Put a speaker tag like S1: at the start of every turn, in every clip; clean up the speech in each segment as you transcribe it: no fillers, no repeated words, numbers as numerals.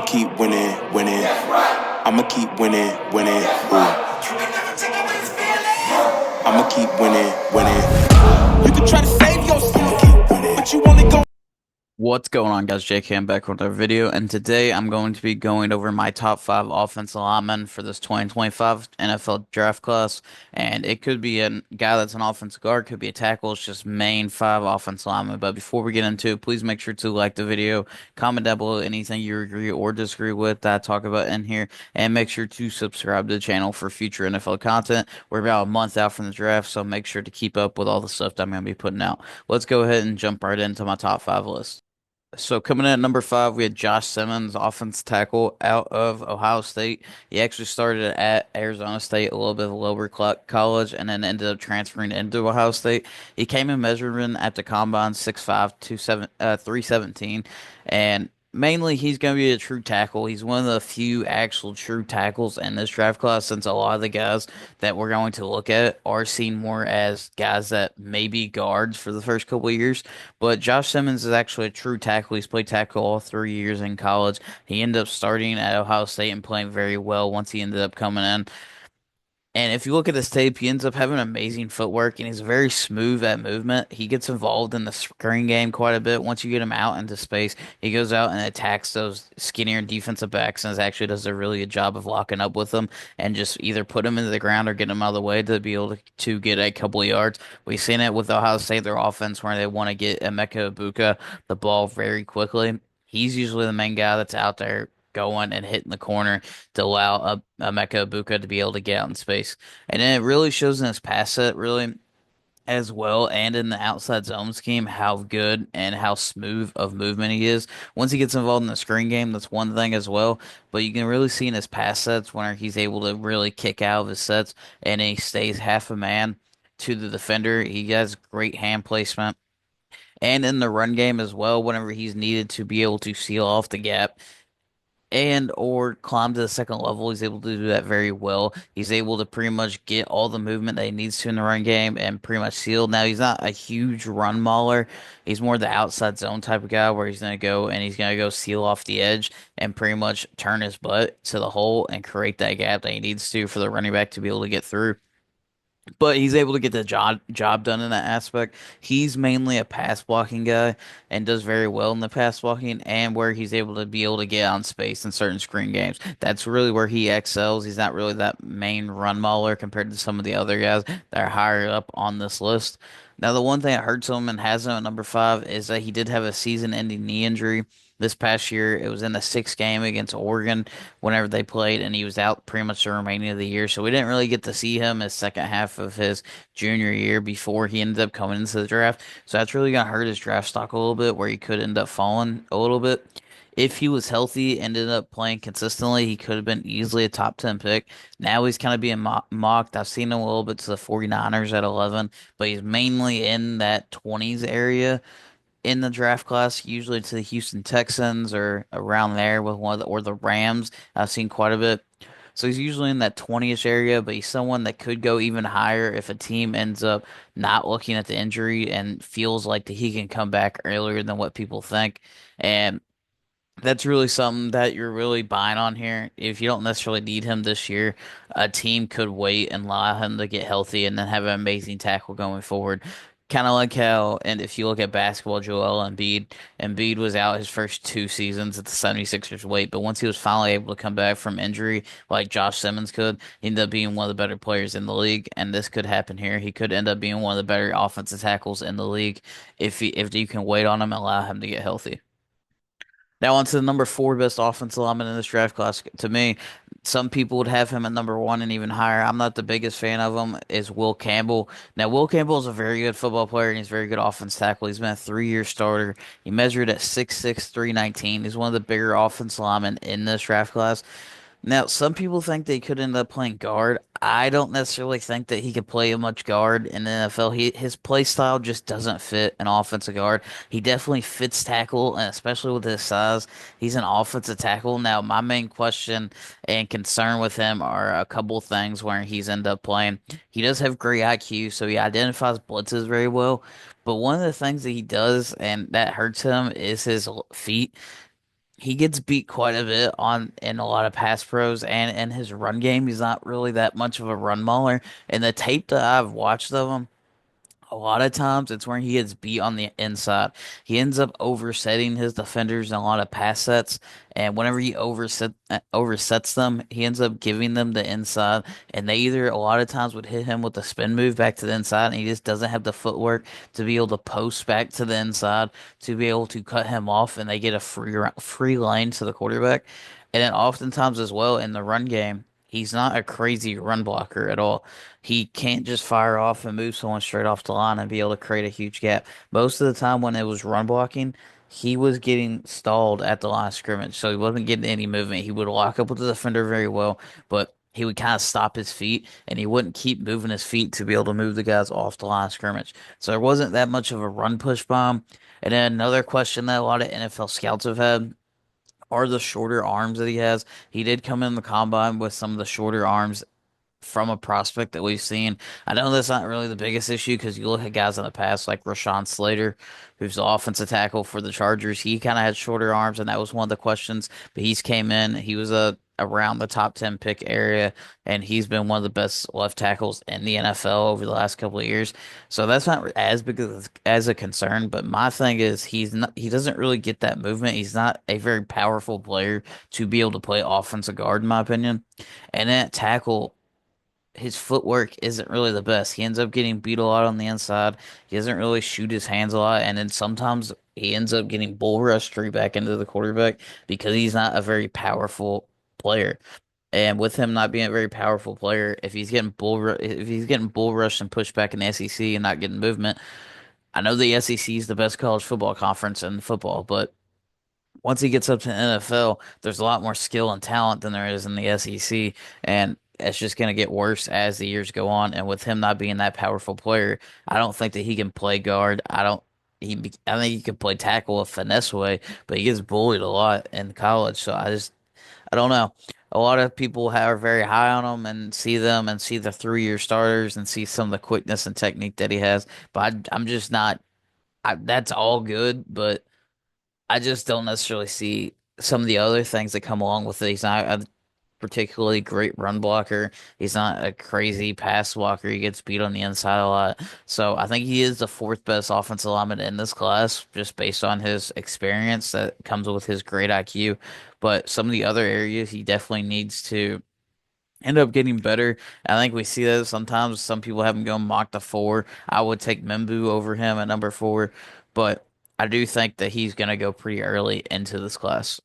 S1: keep winning, winning. I'ma keep winning, winning. Ooh. I'ma keep winning, winning. You can try to save yourself, but you only go.
S2: What's going on, guys? JK, I'm back with another video, and today I'm going to be going over my top 5 offensive linemen for this 2025 NFL draft class. And it could be a guy that's an offensive guard, could be a tackle. It's just main 5 offensive linemen. But before we get into it, please make sure to like the video, comment down below anything you agree or disagree with that I talk about in here, and make sure to subscribe to the channel for future NFL content. We're about a month out from the draft, so make sure to keep up with all the stuff that I'm going to be putting out. Let's go ahead and jump right into my top 5 list. So coming in at number 5, we had Josh Simmons, offensive tackle out of Ohio State. He actually started at Arizona State, a little bit of a lower college, and then ended up transferring into Ohio State. He came in measuring at the combine 6'5", 317, and mainly he's going to be a true tackle. He's one of the few actual true tackles in this draft class, since a lot of the guys that we're going to look at are seen more as guys that may be guards for the first couple of years. But Josh Simmons is actually a true tackle. He's played tackle all 3 years in college. He ended up starting at Ohio State and playing very well once he ended up coming in. And if you look at his tape, he ends up having amazing footwork and he's very smooth at movement. He gets involved in the screen game quite a bit. Once you get him out into space, he goes out and attacks those skinnier defensive backs and actually does a really good job of locking up with them and just either put them into the ground or get them out of the way to be able to get a couple of yards. We've seen it with Ohio State, their offense, where they want to get Emeka Ibuka the ball very quickly. He's usually the main guy that's out there going and hitting the corner to allow a Emeka Ibuka to be able to get out in space. And then it really shows in his pass set, really, as well, and in the outside zone scheme, how good and how smooth of movement he is. Once he gets involved in the screen game, that's one thing as well. But you can really see in his pass sets when he's able to really kick out of his sets and he stays half a man to the defender. He has great hand placement. And in the run game as well, whenever he's needed to be able to seal off the gap and or climb to the second level. He's able to do that very well. He's able to pretty much get all the movement that he needs to in the run game and pretty much seal. Now he's not a huge run mauler. He's more the outside zone type of guy where he's gonna go and he's gonna go seal off the edge and pretty much turn his butt to the hole and create that gap that he needs to for the running back to be able to get through. But he's able to get the job done in that aspect. He's mainly a pass blocking guy and does very well in the pass blocking and where he's able to get on space in certain screen games. That's really where he excels. He's not really that main run mauler compared to some of the other guys that are higher up on this list. Now, the one thing that hurts him and has him at number 5 is that he did have a season-ending knee injury this past year. It was in the sixth game against Oregon whenever they played, and he was out pretty much the remaining of the year. So we didn't really get to see him his second half of his junior year before he ended up coming into the draft. So that's really gonna hurt his draft stock a little bit, where he could end up falling a little bit. If he was healthy, ended up playing consistently, he could have been easily a top 10 pick. Now he's kind of being mocked. I've seen him a little bit to the 49ers at 11, but he's mainly in that 20s area in the draft class, usually to the Houston Texans or around there with one of or the Rams. I've seen quite a bit. So he's usually in that 20ish area, but he's someone that could go even higher if a team ends up not looking at the injury and feels like that he can come back earlier than what people think. And that's really something that you're really buying on here. If you don't necessarily need him this year, a team could wait and allow him to get healthy and then have an amazing tackle going forward. Kind of like how, and if you look at basketball, Joel Embiid was out his first 2 seasons at the 76ers weight, but once he was finally able to come back from injury, like Josh Simmons could, he ended up being one of the better players in the league, and this could happen here. He could end up being one of the better offensive tackles in the league if you can wait on him and allow him to get healthy. Now on to the number 4 best offensive lineman in this draft class. To me, some people would have him at number 1 and even higher. I'm not the biggest fan of him. Is Will Campbell. Now Will Campbell is a very good football player and he's a very good offense tackle. He's been a 3-year starter. He measured at 6'6", 319. He's one of the bigger offensive linemen in this draft class. Now, some people think they could end up playing guard. I don't necessarily think that he could play much guard in the NFL. His play style just doesn't fit an offensive guard. He definitely fits tackle, and especially with his size. He's an offensive tackle. Now, my main question and concern with him are a couple things where he's ended up playing. He does have great IQ, so he identifies blitzes very well. But one of the things that he does, and that hurts him, is his feet. he gets beat quite a bit on in a lot of pass pros and in his run game. He's not really that much of a run mauler. And the tape that I've watched of him, a lot of times it's where he gets beat on the inside. He ends up oversetting his defenders in a lot of pass sets, and whenever he oversets them, he ends up giving them the inside, and they either a lot of times would hit him with a spin move back to the inside, and he just doesn't have the footwork to be able to post back to the inside to be able to cut him off, and they get a free lane to the quarterback. And then oftentimes as well in the run game, he's not a crazy run blocker at all. He can't just fire off and move someone straight off the line and be able to create a huge gap. Most of the time when it was run blocking, he was getting stalled at the line of scrimmage, so he wasn't getting any movement. He would lock up with the defender very well, but he would kind of stop his feet and he wouldn't keep moving his feet to be able to move the guys off the line of scrimmage. So there wasn't that much of a run push bomb. And then another question that a lot of NFL scouts have had are the shorter arms that he has. He did come in the combine with some of the shorter arms from a prospect that we've seen. I know that's not really the biggest issue because you look at guys in the past like Rashawn Slater, who's the offensive tackle for the Chargers. He kind of had shorter arms, and that was one of the questions. But he's came in. He was a around the top 10 pick area, and he's been one of the best left tackles in the NFL over the last couple of years. So that's not as big as a concern. But my thing is he doesn't really get that movement. He's not a very powerful player to be able to play offensive guard, in my opinion. And that tackle his footwork isn't really the best. He ends up getting beat a lot on the inside. He doesn't really shoot his hands a lot, and then sometimes he ends up getting bull rushed straight back into the quarterback because he's not a very powerful player. And with him not being a very powerful player, if he's getting bull rushed and pushed back in the SEC and not getting movement, I know the SEC is the best college football conference in football, but once he gets up to the NFL, there's a lot more skill and talent than there is in the SEC, and it's just going to get worse as the years go on. And with him not being that powerful player, I don't think that he can play guard. I think he could play tackle a finesse way, but he gets bullied a lot in college. So I don't know. A lot of people are very high on him and see them and see the 3 year starters and see some of the quickness and technique that he has. But I'm just not. That's all good, but. I just don't necessarily see some of the other things that come along with it. He's not a particularly great run blocker. He's not a crazy pass blocker. He gets beat on the inside a lot. So I think he is the fourth best offensive lineman in this class, just based on his experience that comes with his great IQ. But some of the other areas he definitely needs to end up getting better. I think we see that sometimes some people have him going mock to four. I would take Membu over him at number four, but I do think that he's going to go pretty early into this class.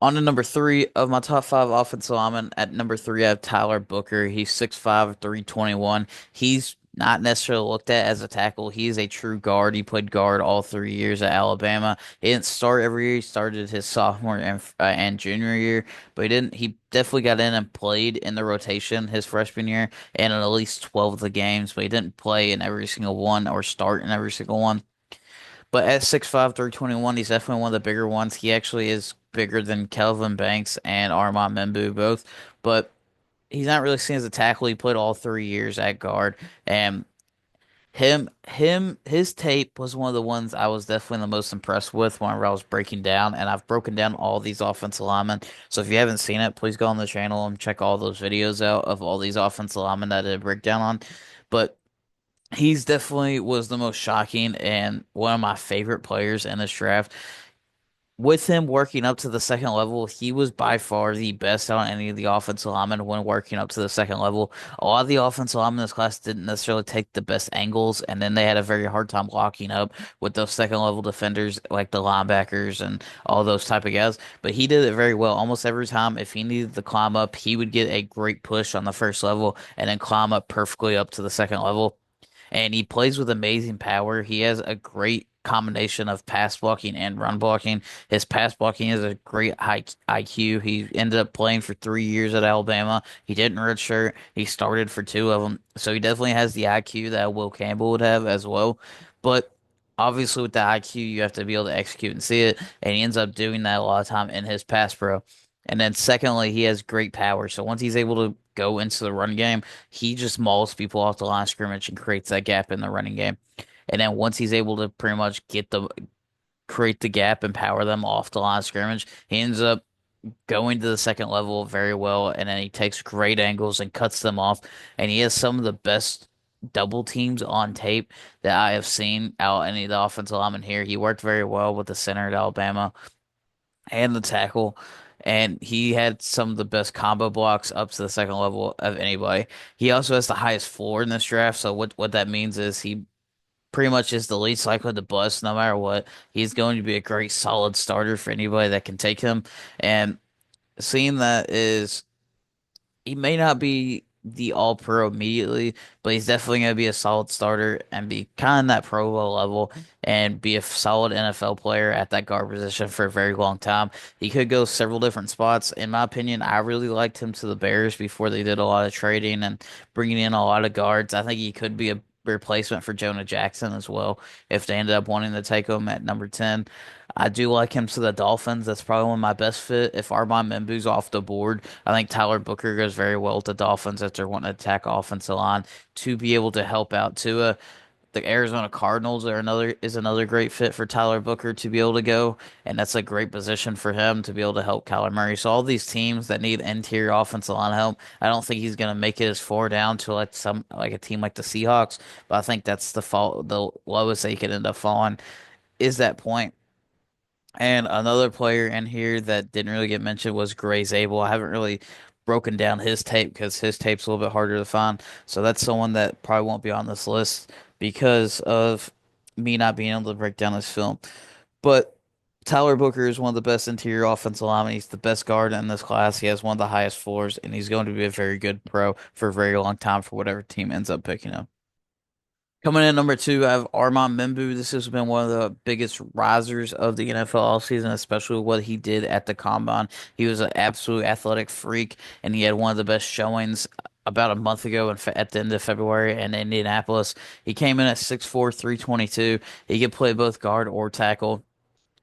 S2: On to number three of my top five offensive linemen. At number three, I have Tyler Booker. He's 6'5", 321. He's not necessarily looked at as a tackle. He is a true guard. He played guard all 3 years at Alabama. He didn't start every year. He started his sophomore and junior year, but he didn't. He definitely got in and played in the rotation his freshman year and in at least 12 of the games, but he didn't play in every single one or start in every single one. But at 6'5", 321, he's definitely one of the bigger ones. He actually is bigger than Kelvin Banks and Armand Membu both, but he's not really seen as a tackle. He played all 3 years at guard, and his tape was one of the ones I was definitely the most impressed with whenever I was breaking down, and I've broken down all these offensive linemen. So if you haven't seen it, please go on the channel and check all those videos out of all these offensive linemen that I did a breakdown on. But he's definitely was the most shocking and one of my favorite players in this draft. With him working up to the second level, he was by far the best out of any of the offensive linemen when working up to the second level. A lot of the offensive linemen in this class didn't necessarily take the best angles, and then they had a very hard time locking up with those second level defenders like the linebackers and all those type of guys. But he did it very well. Almost every time, if he needed to climb up, he would get a great push on the first level and then climb up perfectly up to the second level, and he plays with amazing power. He has a great combination of pass blocking and run blocking. His pass blocking is a great high IQ. He ended up playing for 3 years at Alabama. He didn't redshirt. He started for two of them. So he definitely has the IQ that Will Campbell would have as well. But obviously with the IQ, you have to be able to execute and see it. And he ends up doing that a lot of time in his pass pro. And then secondly, he has great power. So once he's able to go into the run game, he just mauls people off the line of scrimmage and creates that gap in the running game. And then once he's able to pretty much create the gap and power them off the line of scrimmage. He ends up going to the second level very well, and then he takes great angles and cuts them off. And he has some of the best double teams on tape that I have seen out any of the offensive linemen here. He worked very well with the center at Alabama and the tackle. And he had some of the best combo blocks up to the second level of anybody. He also has the highest floor in this draft. So what that means is he pretty much is the least likely to bust no matter what. He's going to be a great solid starter for anybody that can take him. And seeing that is he may not be the all pro immediately, but he's definitely going to be a solid starter and be kind of that Pro Bowl level and be a solid NFL player at that guard position for a very long time. He could go several different spots. In my opinion, I really liked him to the Bears before they did a lot of trading and bringing in a lot of guards. I think he could be a replacement for Jonah Jackson as well if they ended up wanting to take him at number 10. I do like him to the Dolphins. That's probably one of my best fit. If Armand Membu's off the board, I think Tyler Booker goes very well with the Dolphins if they're wanting to attack offensive line to be able to help out Tua. The Arizona Cardinals are another great fit for Tyler Booker to be able to go, and that's a great position for him to be able to help Kyler Murray. So all these teams that need interior offensive line help, I don't think he's going to make it as far down to like a team like the Seahawks, but I think that's the lowest they could end up falling is that point. And another player in here that didn't really get mentioned was Gray Zabel. I haven't really broken down his tape because his tape's a little bit harder to find. So that's someone that probably won't be on this list because of me not being able to break down his film. But Tyler Booker is one of the best interior offensive linemen. He's the best guard in this class. He has one of the highest floors, and he's going to be a very good pro for a very long time for whatever team ends up picking him. Coming in number two, I have Armand Membu. This has been one of the biggest risers of the NFL all season, especially what he did at the combine. He was an absolute athletic freak, and he had one of the best showings about a month ago at the end of February in Indianapolis. He came in at 6'4", 322. He could play both guard or tackle.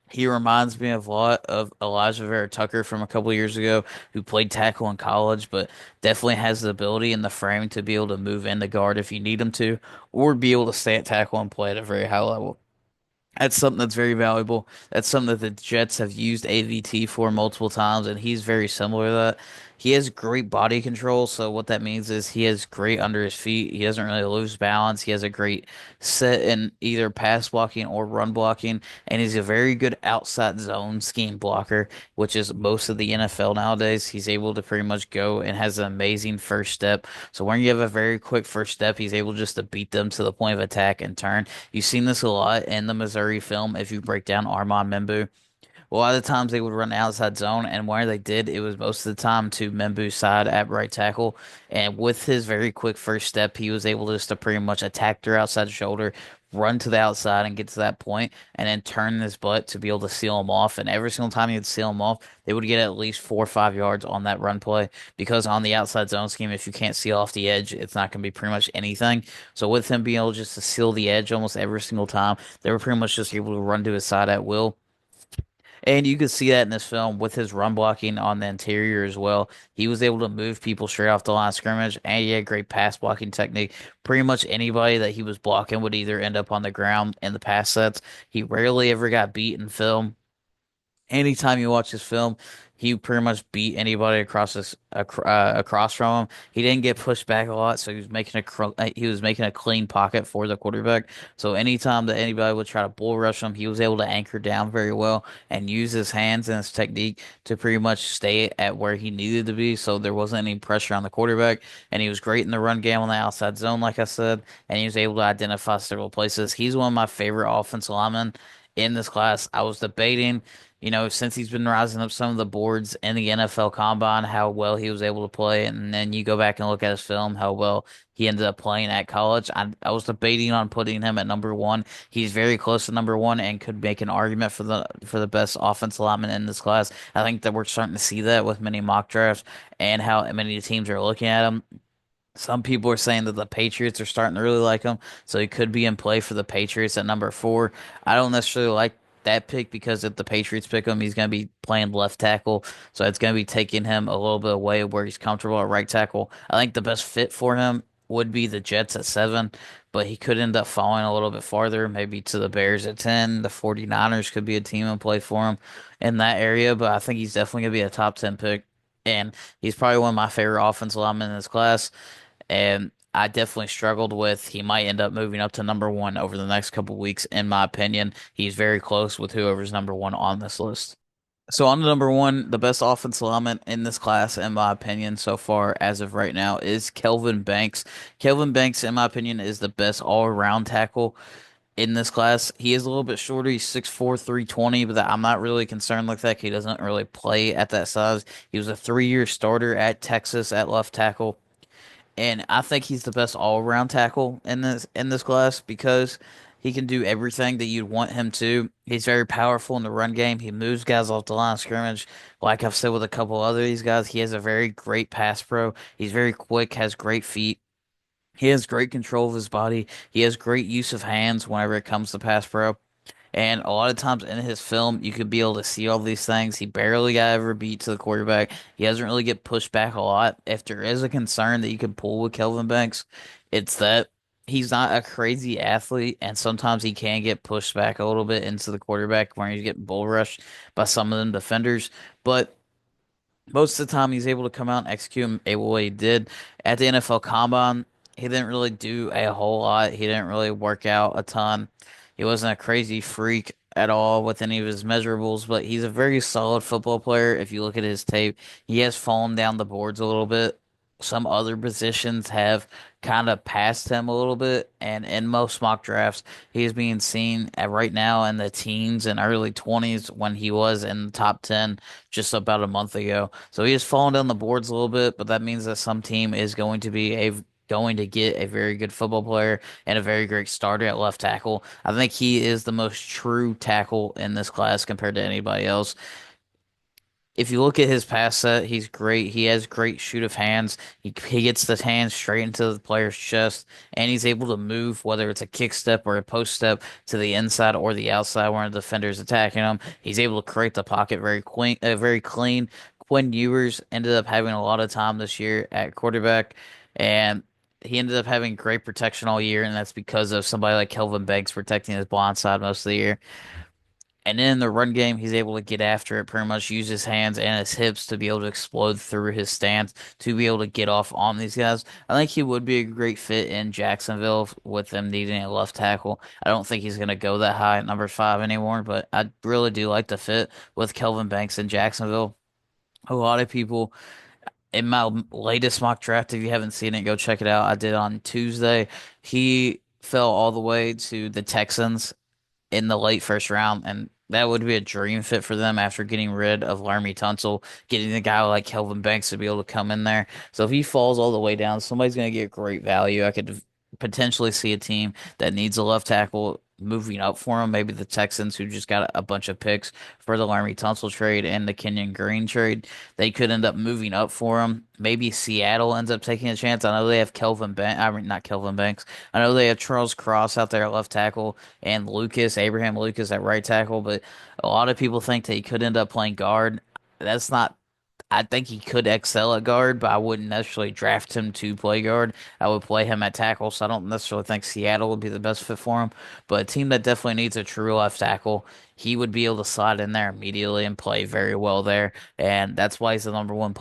S2: He reminds me of a lot of Elijah Vera Tucker from a couple years ago, who played tackle in college, but definitely has the ability and the frame to be able to move into guard if you need him to, or be able to stay at tackle and play at a very high level. That's something that's very valuable. That's something that the Jets have used AVT for multiple times, and he's very similar to that. He has great body control, so what that means is he has great under his feet. He doesn't really lose balance. He has a great set in either pass blocking or run blocking, and he's a very good outside zone scheme blocker, which is most of the NFL nowadays. He's able to pretty much go and has an amazing first step. So when you have a very quick first step, he's able just to beat them to the point of attack and turn. You've seen this a lot in the Missouri film if you break down Armand Membu. A lot of the times they would run outside zone, and where they did, it was most of the time to Membu's side at right tackle. And with his very quick first step, he was able just to pretty much attack their outside shoulder, run to the outside and get to that point, and then turn his butt to be able to seal him off. And every single time he would seal him off, they would get at least 4 or 5 yards on that run play because on the outside zone scheme, if you can't seal off the edge, it's not going to be pretty much anything. So with him being able just to seal the edge almost every single time, they were pretty much just able to run to his side at will. And you could see that in this film with his run blocking on the interior as well. He was able to move people straight off the line of scrimmage, and he had great pass blocking technique. Pretty much anybody that he was blocking would either end up on the ground in the pass sets. He rarely ever got beat in film. Anytime you watch this film, he pretty much beat anybody across from him. He didn't get pushed back a lot, so he was making a clean pocket for the quarterback. So anytime that anybody would try to bull rush him, he was able to anchor down very well and use his hands and his technique to pretty much stay at where he needed to be. So there wasn't any pressure on the quarterback, and he was great in the run game on the outside zone, like I said, and he was able to identify several places. He's one of my favorite offensive linemen in this class. I was debating since he's been rising up some of the boards in the NFL Combine, how well he was able to play, and then you go back and look at his film, how well he ended up playing at college. I was debating on putting him at number one. He's very close to number one and could make an argument for the best offensive lineman in this class. I think that we're starting to see that with many mock drafts and how many teams are looking at him. Some people are saying that the Patriots are starting to really like him, so he could be in play for the Patriots at number four. I don't necessarily like that pick because if the Patriots pick him, he's going to be playing left tackle, so it's going to be taking him a little bit away where he's comfortable at right tackle. I think the best fit for him would be the Jets at seven, but he could end up falling a little bit farther, maybe to the Bears at 10. The 49ers could be a team and play for him in that area, but I think he's definitely going to be a top 10 pick. And he's probably one of my favorite offensive linemen in this class. And I definitely struggled with he might end up moving up to number one over the next couple weeks, in my opinion. He's very close with whoever's number one on this list. So on to number one, the best offensive lineman in this class, in my opinion, so far as of right now, is Kelvin Banks. Kelvin Banks, in my opinion, is the best all-around tackle in this class. He is a little bit shorter. He's 6'4", 320, but I'm not really concerned like that. He doesn't really play at that size. He was a 3-year starter at Texas at left tackle. And I think he's the best all-around tackle in this class because he can do everything that you'd want him to. He's very powerful in the run game. He moves guys off the line of scrimmage. Like I've said with a couple other of these guys, he has a very great pass pro. He's very quick, has great feet. He has great control of his body. He has great use of hands whenever it comes to pass pro. And a lot of times in his film, you could be able to see all these things. He barely got ever beat to the quarterback. He doesn't really get pushed back a lot. If there is a concern that you can pull with Kelvin Banks, it's that he's not a crazy athlete, and sometimes he can get pushed back a little bit into the quarterback when he's getting bull rushed by some of them defenders. But most of the time, he's able to come out and execute what he did at the NFL Combine. He didn't really do a whole lot. He didn't really work out a ton. He wasn't a crazy freak at all with any of his measurables, but he's a very solid football player. If you look at his tape, he has fallen down the boards a little bit. Some other positions have kind of passed him a little bit, and in most mock drafts, he is being seen at right now in the teens and early 20s when he was in the top 10 just about a month ago. So he has fallen down the boards a little bit, but that means that some team is going to get a very good football player and a very great starter at left tackle. I think he is the most true tackle in this class compared to anybody else. If you look at his pass set, he's great. He has great shoot of hands. He gets the hands straight into the player's chest, and he's able to move, whether it's a kick step or a post step, to the inside or the outside when the defender's attacking him. He's able to create the pocket very clean, very clean. Quinn Ewers ended up having a lot of time this year at quarterback, and he ended up having great protection all year, and that's because of somebody like Kelvin Banks protecting his blind side most of the year. And then in the run game, he's able to get after it, pretty much use his hands and his hips to be able to explode through his stance to be able to get off on these guys. I think he would be a great fit in Jacksonville with them needing a left tackle. I don't think he's going to go that high at number 5 anymore, but I really do like the fit with Kelvin Banks in Jacksonville. A lot of people in my latest mock draft, if you haven't seen it, go check it out. I did on Tuesday. He fell all the way to the Texans in the late first round, and that would be a dream fit for them after getting rid of Laremy Tunsil, getting a guy like Kelvin Banks to be able to come in there. So if he falls all the way down, somebody's going to get great value. I could potentially see a team that needs a left tackle moving up for him. Maybe the Texans, who just got a bunch of picks for the Laremy Tunsil trade and the Kenyon Green trade, they could end up moving up for him. Maybe Seattle ends up taking a chance. I know they have not Kelvin Banks. I know they have Charles Cross out there at left tackle and Abraham Lucas at right tackle, but a lot of people think that he could end up playing guard. That's not I think he could excel at guard, but I wouldn't necessarily draft him to play guard. I would play him at tackle, so I don't necessarily think Seattle would be the best fit for him. But a team that definitely needs a true left tackle, he would be able to slide in there immediately and play very well there. And that's why he's the number one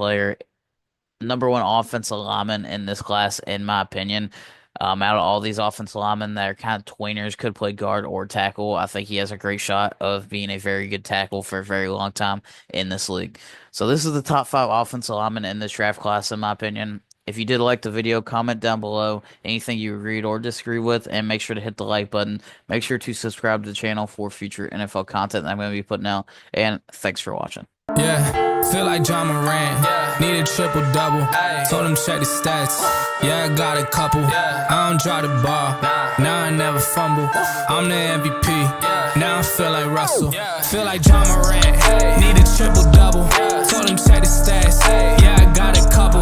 S2: offensive lineman in this class, in my opinion. Out of all these offensive linemen that are kind of tweeners, could play guard or tackle, I think he has a great shot of being a very good tackle for a very long time in this league. So this is the top 5 offensive linemen in this draft class, in my opinion. If you did like the video, comment down below anything you agreed or disagree with, and make sure to hit the like button. Make sure to subscribe to the channel for future NFL content that I'm going to be putting out. And thanks for watching.
S3: Yeah, feel like John Moran. Need a triple double. Told him check the stats. Yeah, I got a couple. I don't drop the ball. Now I never fumble. I'm the MVP. Now I feel like Russell. Feel like John Moran. Need a triple double. Told him check the stats. Yeah, I got a couple.